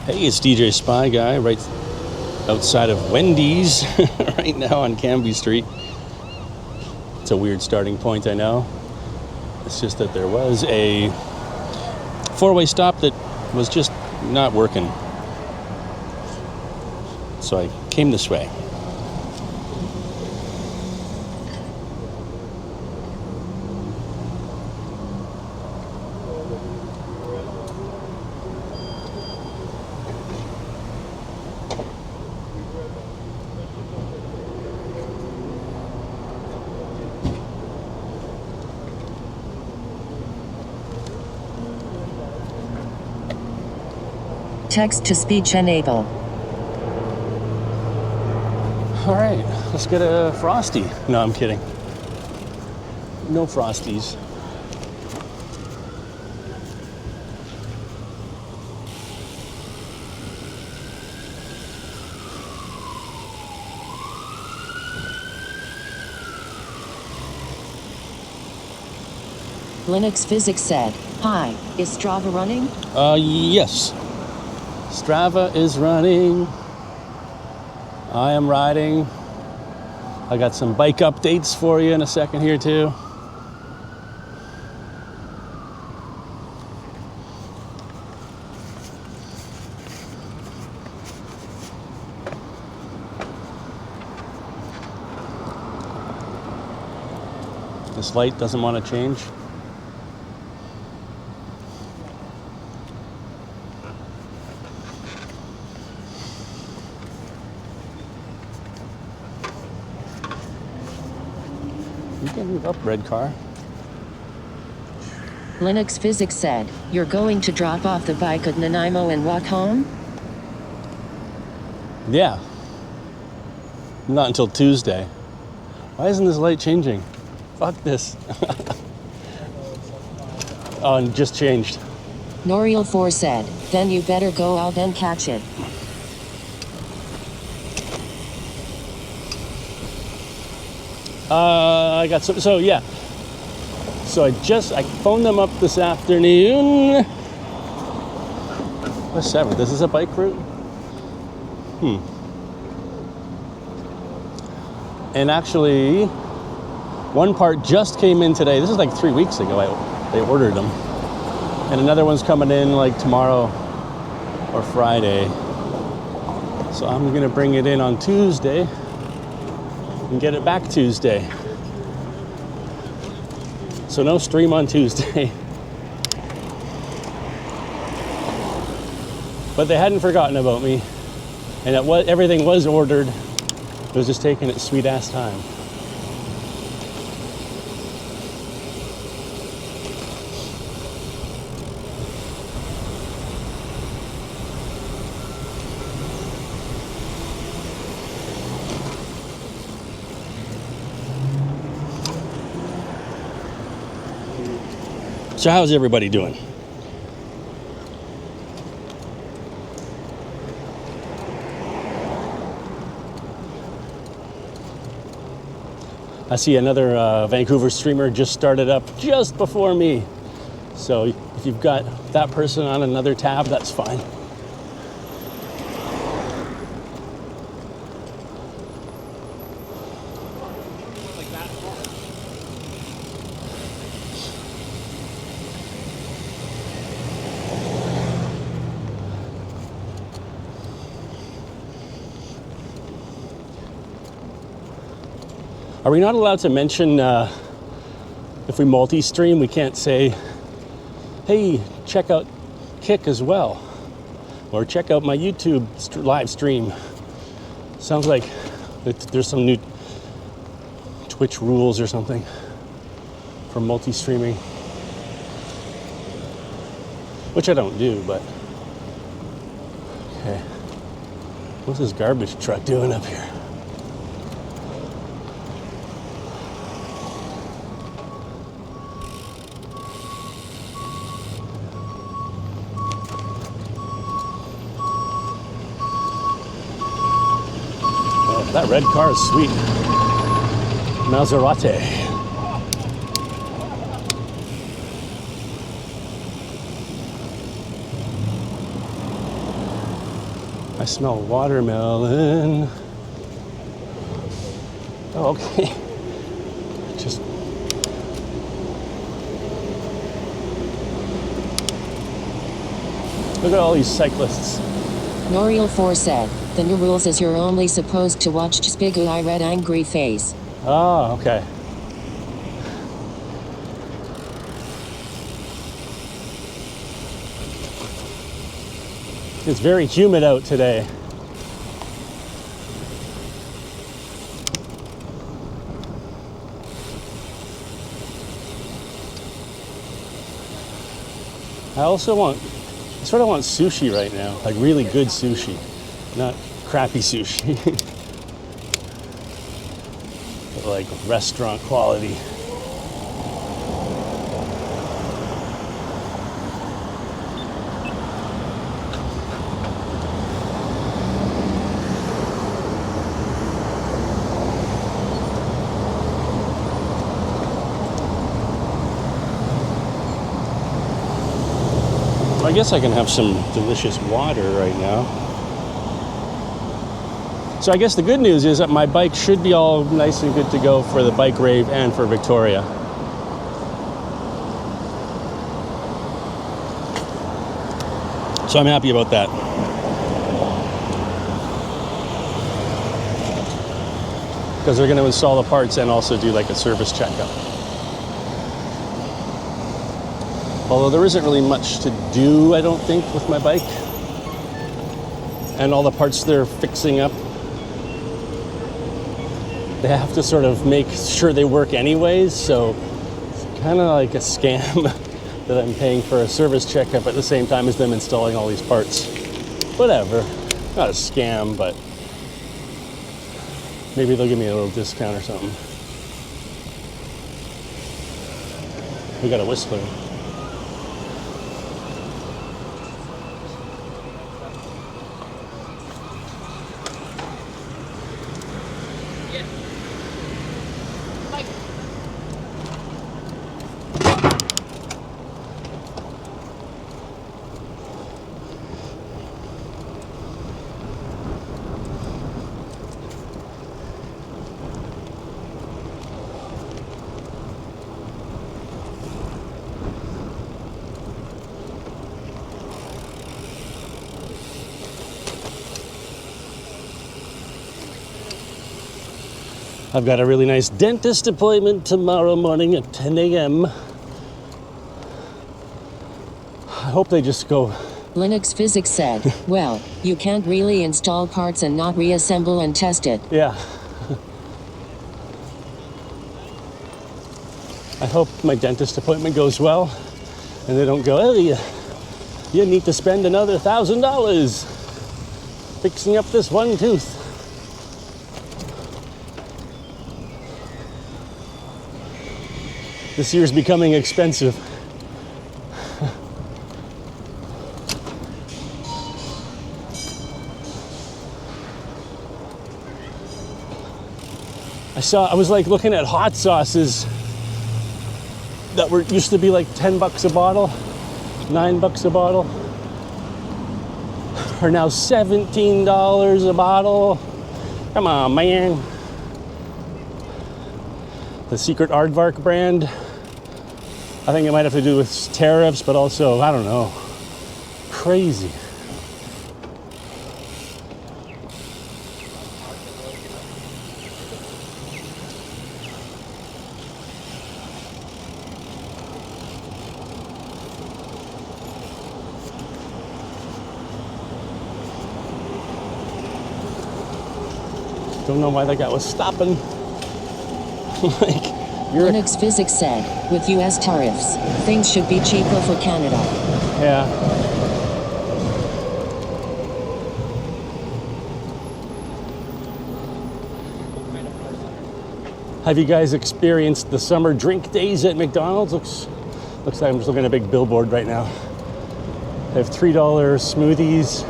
Hey, it's DJ Spy Guy right outside of Wendy's right now on Cambie Street. It's a weird starting point, I know. It's just that there was a four-way stop that was just not working. So I came this way. Text-to-speech enable. All right, let's get a Frosty. No, I'm kidding. No Frosties. Linux Physics said, "Hi, is Strava running?" Yes. Strava is running. I am riding. I got some bike updates for you in a second here too. This light doesn't want to change. You can move up, red car. Linux Physics said, "You're going to drop off the bike at Nanaimo and walk home?" Yeah. Not until Tuesday. Why isn't this light changing? Fuck this. Oh, and just changed. Noriel 4 said, "Then you better go out and catch it." I got some, so yeah. So I phoned them up this afternoon. What's 7th? This is a bike route? And actually, one part just came in today. This is like 3 weeks ago. They ordered them. And another one's coming in like tomorrow or Friday. So I'm gonna bring it in on Tuesday and get it back Tuesday. So no stream on Tuesday. But they hadn't forgotten about me. And everything was ordered. It was just taking its sweet ass time. So how's everybody doing? I see another Vancouver streamer just started up just before me. So if you've got that person on another tab, that's fine. Are we not allowed to mention, if we multi-stream, we can't say, hey, check out Kick as well, or check out my YouTube live stream. Sounds like there's some new Twitch rules or something for multi-streaming, which I don't do, but okay. What's this garbage truck doing up here? That red car is sweet. Maserati. I smell watermelon. Oh, okay. Just look at all these cyclists. Noriel 4 said, the new rules is you're only supposed to watch Spigu I read angry face. Oh, okay. It's very humid out today. I sort of want sushi right now, like really good sushi, not crappy sushi, but like restaurant quality. I guess I can have some delicious water right now. So I guess the good news is that my bike should be all nice and good to go for the bike rave and for Victoria. So I'm happy about that. Because they're going to install the parts and also do like a service checkup. Although there isn't really much to do, I don't think, with my bike. And all the parts they're fixing up, they have to sort of make sure they work anyways, so it's kind of like a scam that I'm paying for a service checkup at the same time as them installing all these parts. Whatever. Not a scam, but maybe they'll give me a little discount or something. We got a Whistler. I've got a really nice dentist appointment tomorrow morning at 10 a.m. I hope they just go. Linux Physics said, well, you can't really install parts and not reassemble and test it. Yeah. I hope my dentist appointment goes well and they don't go, oh, you need to spend another $1,000 fixing up this one tooth. This year's becoming expensive. I was like looking at hot sauces that used to be like 10 bucks a bottle, 9 bucks a bottle, are now $17 a bottle. Come on, man. The Secret Aardvark brand. I think it might have to do with tariffs, but also, I don't know, crazy. Don't know why that guy was stopping. Like, Linux Physics said, with US tariffs, things should be cheaper for Canada. Yeah. Have you guys experienced the summer drink days at McDonald's? Looks like I'm just looking at a big billboard right now. They have $3 smoothies,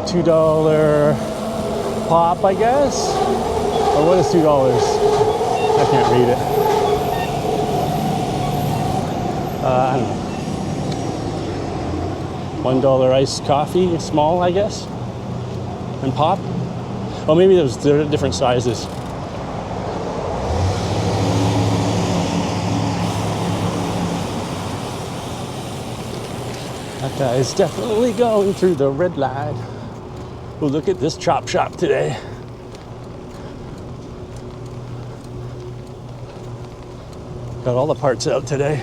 $2 pop, I guess? Or what is $2? I can't read it. I don't know. $1 iced coffee, small, I guess. and pop. Oh, maybe they're different sizes. That guy is definitely going through the red light. Oh, look at this chop shop today. Got all the parts out today.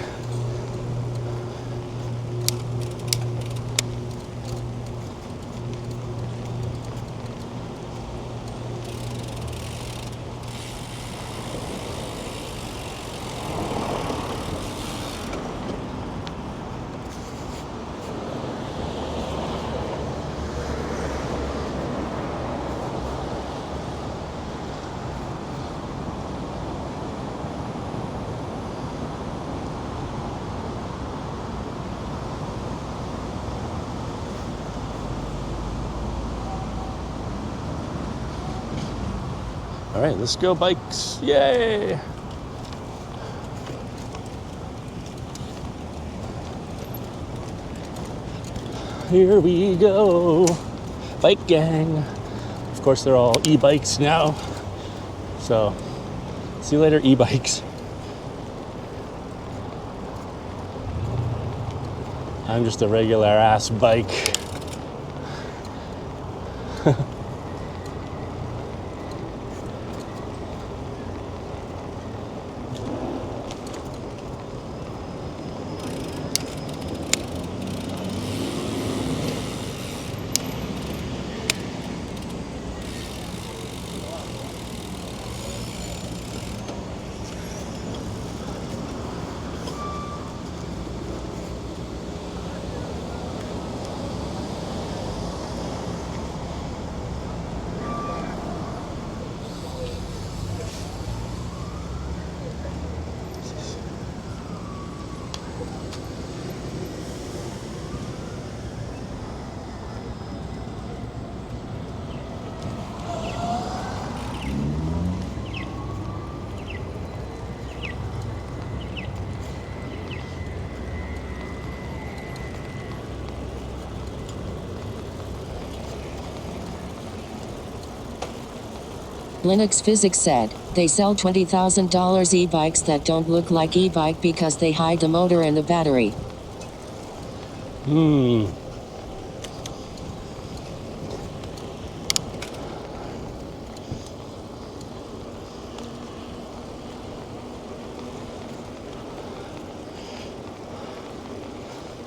All right, let's go bikes. Yay! Here we go. Bike gang. Of course, they're all e-bikes now. So, see you later, e-bikes. I'm just a regular ass bike. Linux Physics said, they sell $20,000 e-bikes that don't look like e-bike because they hide the motor and the battery.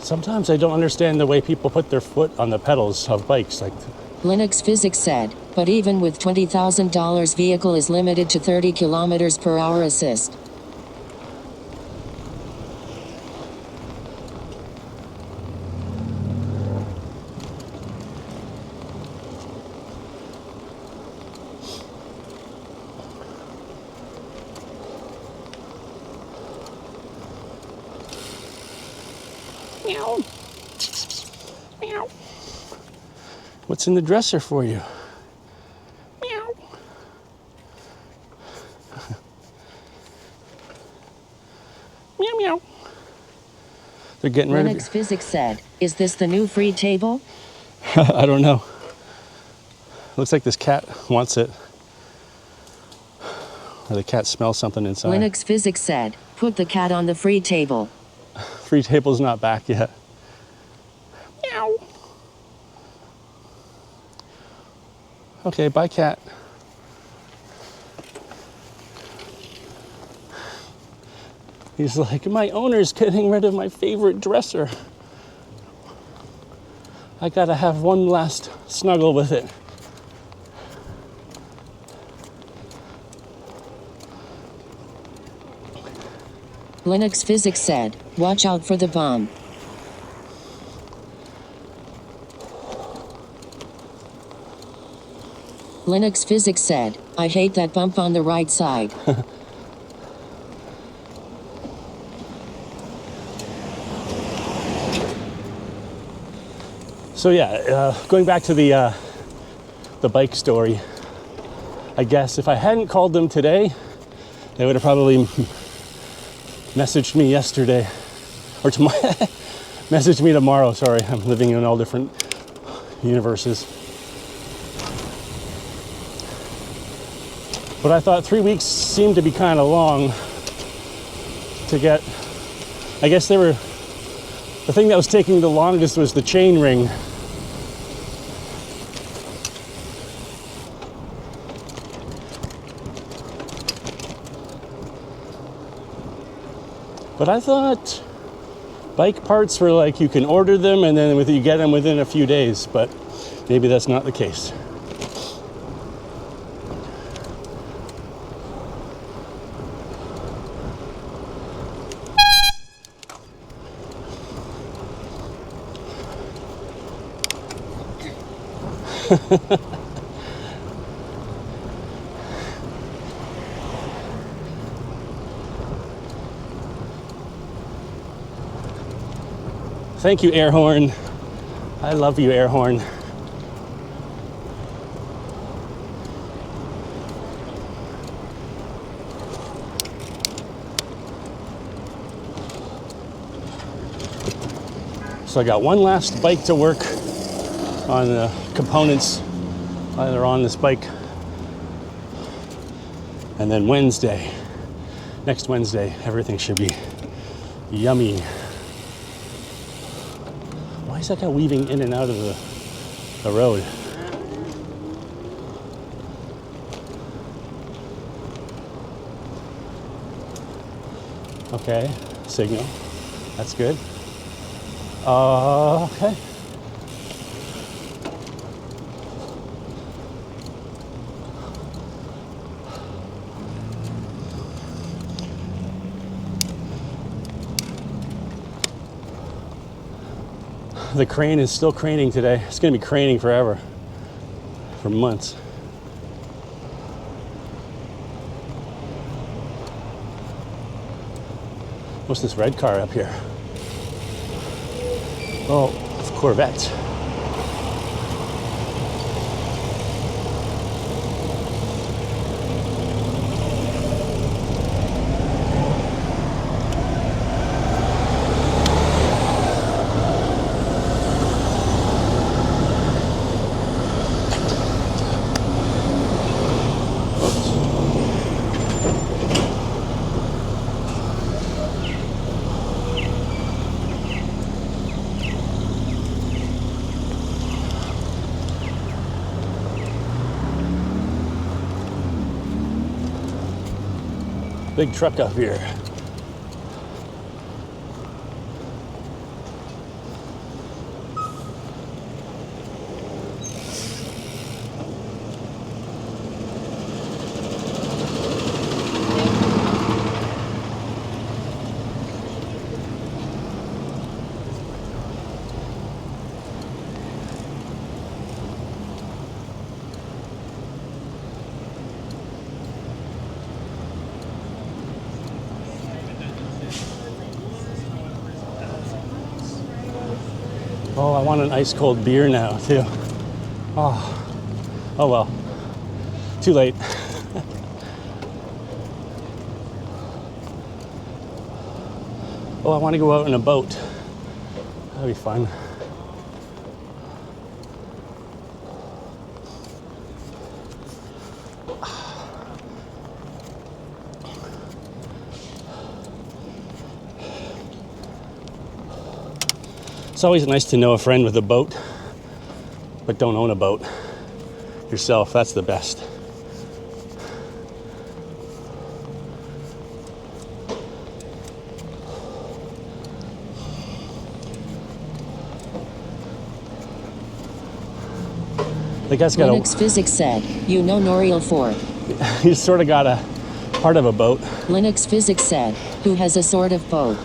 Sometimes I don't understand the way people put their foot on the pedals of bikes. Like, Linux Physics said, but even with $20,000 vehicle is limited to 30 kilometers per hour assist. Meow. Meow. What's in the dresser for you? Meow. Meow, meow. They're getting rid of Linux Physics said, is this the new free table? I don't know. Looks like this cat wants it. Or the cat smells something inside. Linux Physics said, put the cat on the free table. Free table's not back yet. Meow. Okay, bye, cat. He's like, my owner's getting rid of my favorite dresser. I gotta have one last snuggle with it. Linux Physics said, watch out for the bomb. Linux Physics said, I hate that bump on the right side. So yeah, going back to the bike story, I guess if I hadn't called them today, they would have probably messaged me yesterday, or tomorrow. Messaged me tomorrow. Sorry, I'm living in all different universes. But I thought 3 weeks seemed to be kind of long to get. I guess the thing that was taking the longest was the chain ring. But I thought bike parts were like you can order them and then you get them within a few days, but maybe that's not the case. Thank you, air horn. I love you, air horn. So I got one last bike to work on the components that are on this bike. And then next Wednesday, everything should be yummy. Why is that guy weaving in and out of the road? Okay, signal. That's good. Okay. The crane is still craning today. It's going to be craning forever, for months. What's this red car up here? Oh, it's a Corvette. Big truck up here. Oh, I want an ice cold beer now too. Oh well, too late. Oh, I want to go out in a boat. That'd be fun. It's always nice to know a friend with a boat, but don't own a boat yourself. That's the best. The guy's got Linux Physics said, you know Noriel 4. He's sort of got a part of a boat. Linux Physics said, who has a sort of boat.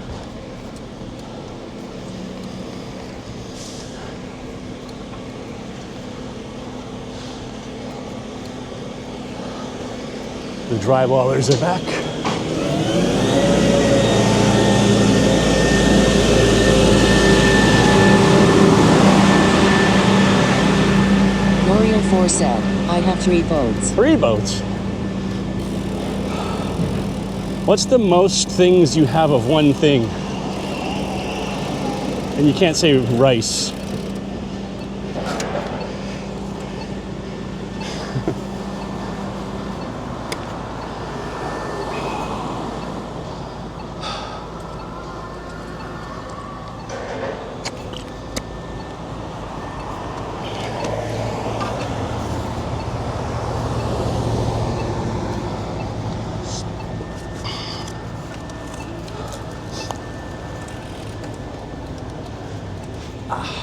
The drywallers are back. Noriel 4 said, I have 3 boats. 3 boats? What's the most things you have of one thing? And you can't say rice.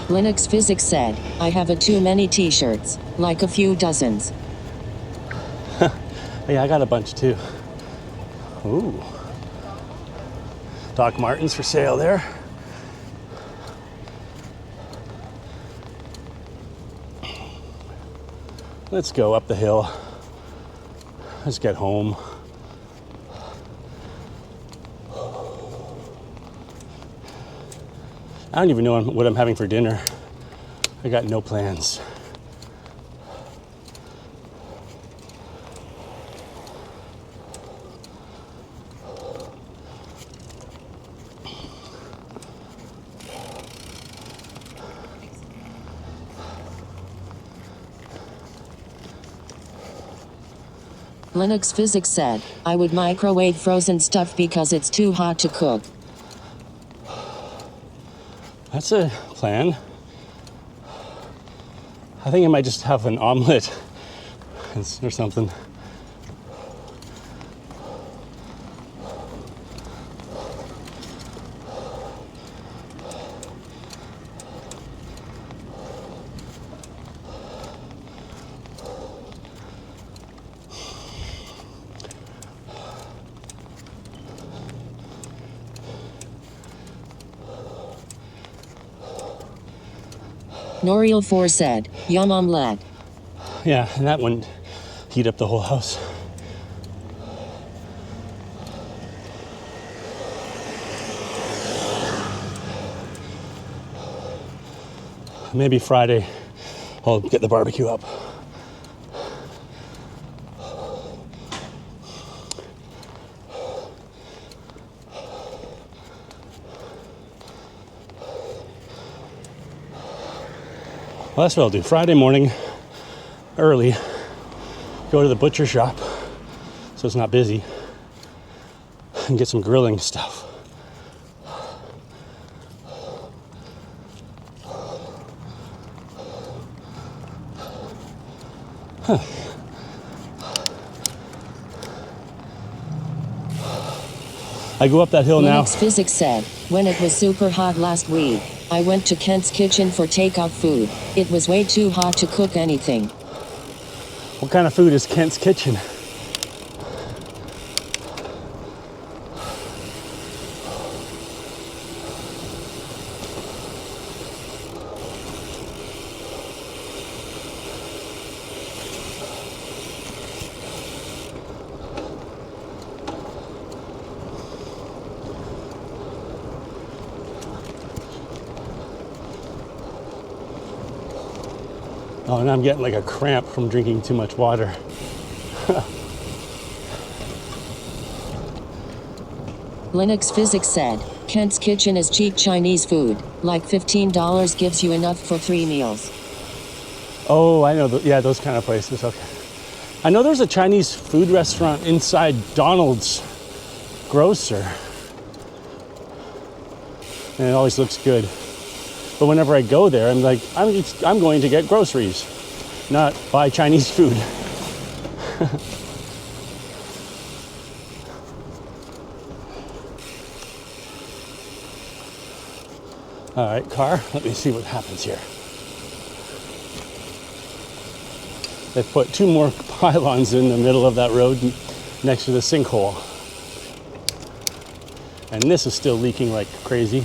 Linux Physics said, I have too many t-shirts, like a few dozens. Yeah, I got a bunch too. Ooh. Doc Martens for sale there. Let's go up the hill. Let's get home. I don't even know what I'm having for dinner. I got no plans. Linux Physics said, I would microwave frozen stuff because it's too hot to cook. That's a plan. I think I might just have an omelet or something. Noriel 4 said, yum omelette. Yeah, and that wouldn't heat up the whole house. Maybe Friday I'll get the barbecue up. Well, that's what I'll do. Friday morning, early, go to the butcher shop so it's not busy and get some grilling stuff. I go up that hill now. Linux Physics said, when it was super hot last week, I went to Kent's Kitchen for takeout food. It was way too hot to cook anything. What kind of food is Kent's Kitchen? Oh, and I'm getting like a cramp from drinking too much water. Linux Physics said, Kent's Kitchen is cheap Chinese food. Like $15 gives you enough for 3 meals. Oh, I know. Yeah, those kind of places. Okay. I know there's a Chinese food restaurant inside Donald's grocer. And it always looks good. But whenever I go there, I'm like, I'm going to get groceries, not buy Chinese food. All right, car, let me see what happens here. They put 2 more pylons in the middle of that road next to the sinkhole. And this is still leaking like crazy.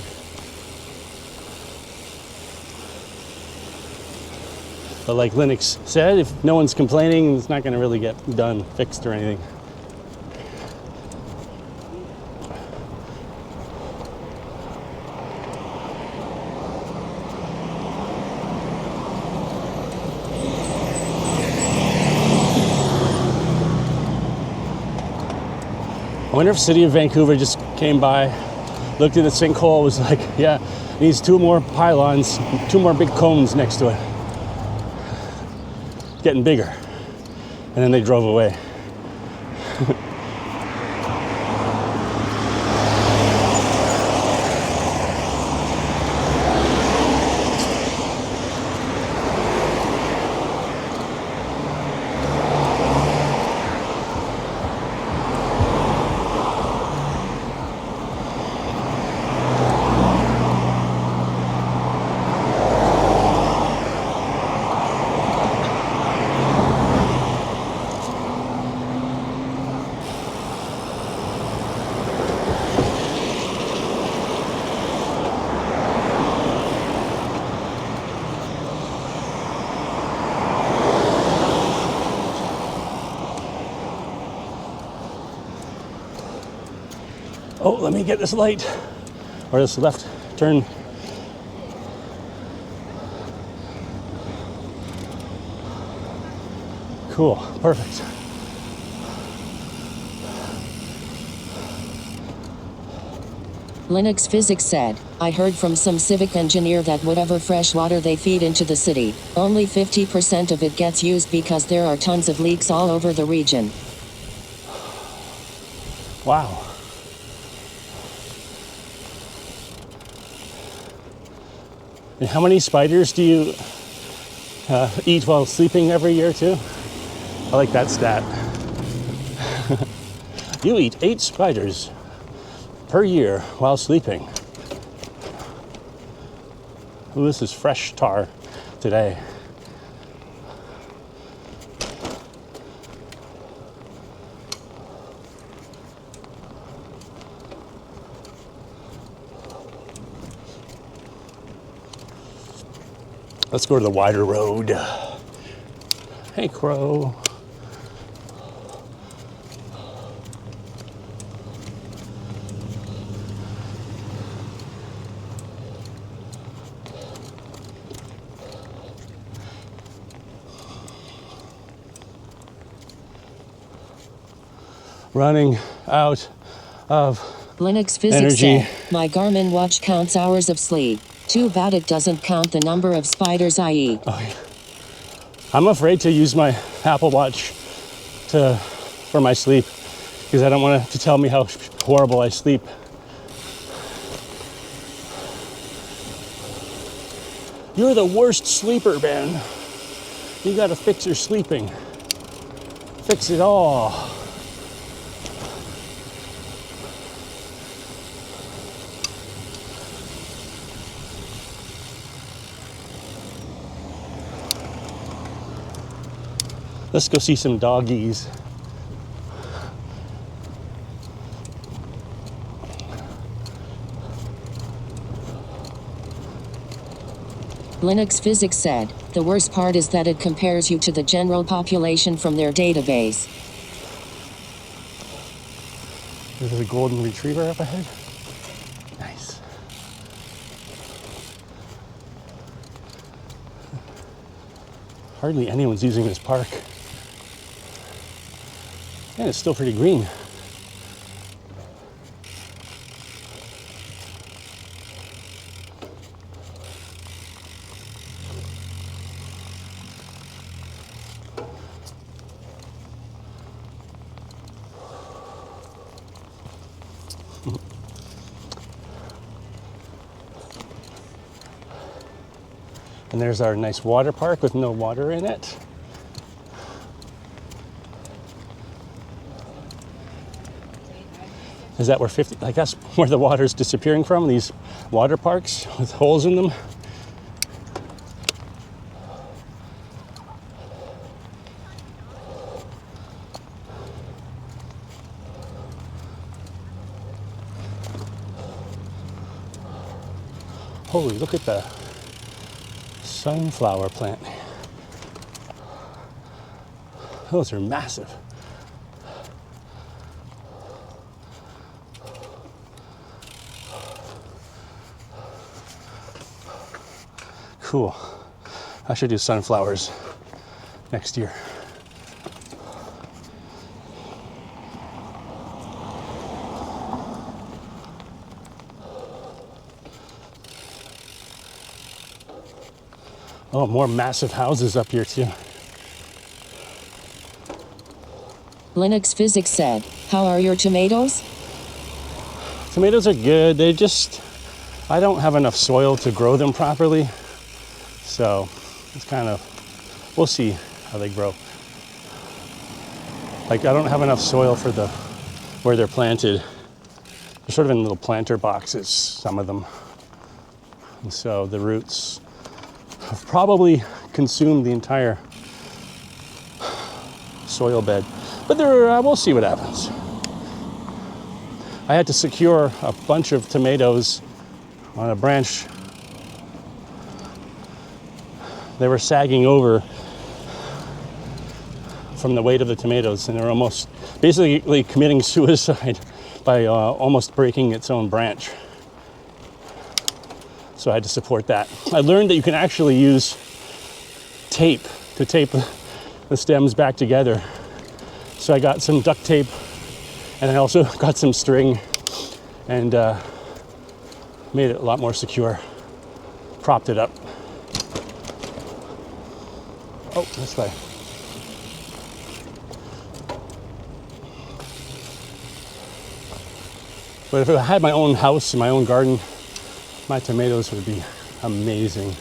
But like Linux said, if no one's complaining, it's not going to really get done, fixed or anything. I wonder if City of Vancouver just came by, looked at the sinkhole, was like, yeah, needs 2 more pylons, 2 more big cones next to it. Getting bigger. And then they drove away. let me get this light or this left turn. Cool, perfect. Linux Physics said, I heard from some civic engineer that whatever fresh water they feed into the city, only 50% of it gets used because there are tons of leaks all over the region. Wow. And how many spiders do you eat while sleeping every year too? I like that stat. You eat 8 spiders per year while sleeping. Ooh, this is fresh tar today. Let's go to the wider road. Hey, Crow. Running out of Linux Physics energy. said, my Garmin watch counts hours of sleep. Too bad it doesn't count the number of spiders I eat. Oh, yeah. I'm afraid to use my Apple Watch for my sleep because I don't want it to tell me how horrible I sleep. You're the worst sleeper, Ben. You gotta fix your sleeping. Fix it all. Let's go see some doggies. Linux Physics said, the worst part is that it compares you to the general population from their database. There's a golden retriever up ahead. Nice. Hardly anyone's using this park. And it's still pretty green. And there's our nice water park with no water in it. Is that where 50, like that's where the water's disappearing from, these water parks with holes in them? Holy, look at the sunflower plant. Those are massive. Cool. I should do sunflowers next year. Oh, more massive houses up here too. Linux Physics said, how are your tomatoes? Tomatoes are good. They just, I don't have enough soil to grow them properly. So it's kind of, we'll see how they grow. Like I don't have enough soil for where they're planted. They're sort of in little planter boxes, some of them. And so the roots have probably consumed the entire soil bed. But we'll see what happens. I had to secure a bunch of tomatoes on a branch. They were sagging over from the weight of the tomatoes, and they're almost basically committing suicide by almost breaking its own branch. So I had to support that. I learned that you can actually use tape to tape the stems back together. So I got some duct tape, and I also got some string, and made it a lot more secure. Propped it up. Oh, this way. But if I had my own house and my own garden, my tomatoes would be amazing.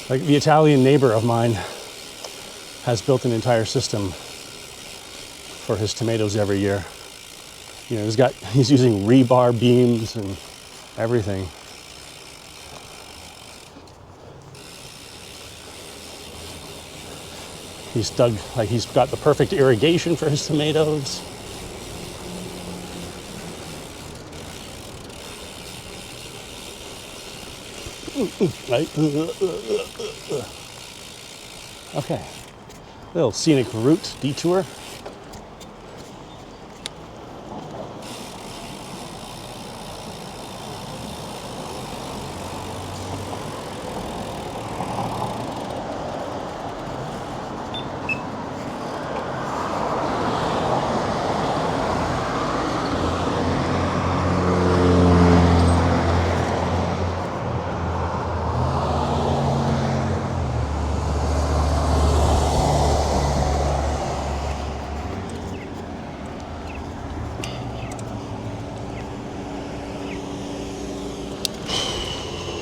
Like the Italian neighbor of mine has built an entire system for his tomatoes every year. You know, he's using rebar beams and everything. He's got the perfect irrigation for his tomatoes. Okay, little scenic route detour.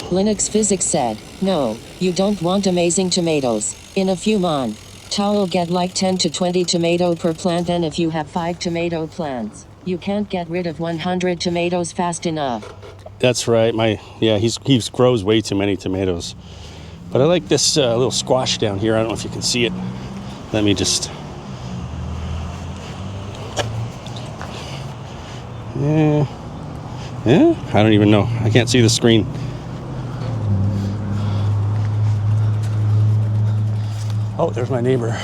Linux Physics said, no, you don't want amazing tomatoes. In a few you'll get like 10 to 20 tomato per plant, and if you have 5 tomato plants, you can't get rid of 100 tomatoes fast enough. That's right. He grows way too many tomatoes. But I like this little squash down here. I don't know if you can see it. Let me just... Yeah. I don't even know. I can't see the screen. Oh, there's my neighbor.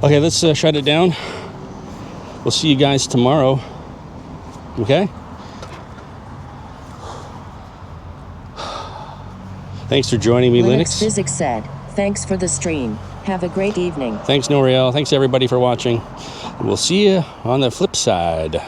Okay, let's shut it down. We'll see you guys tomorrow. Okay? Thanks for joining me, Linux. Physics said, thanks for the stream. Have a great evening. Thanks, Noriel. Thanks, everybody, for watching. We'll see you on the flip side.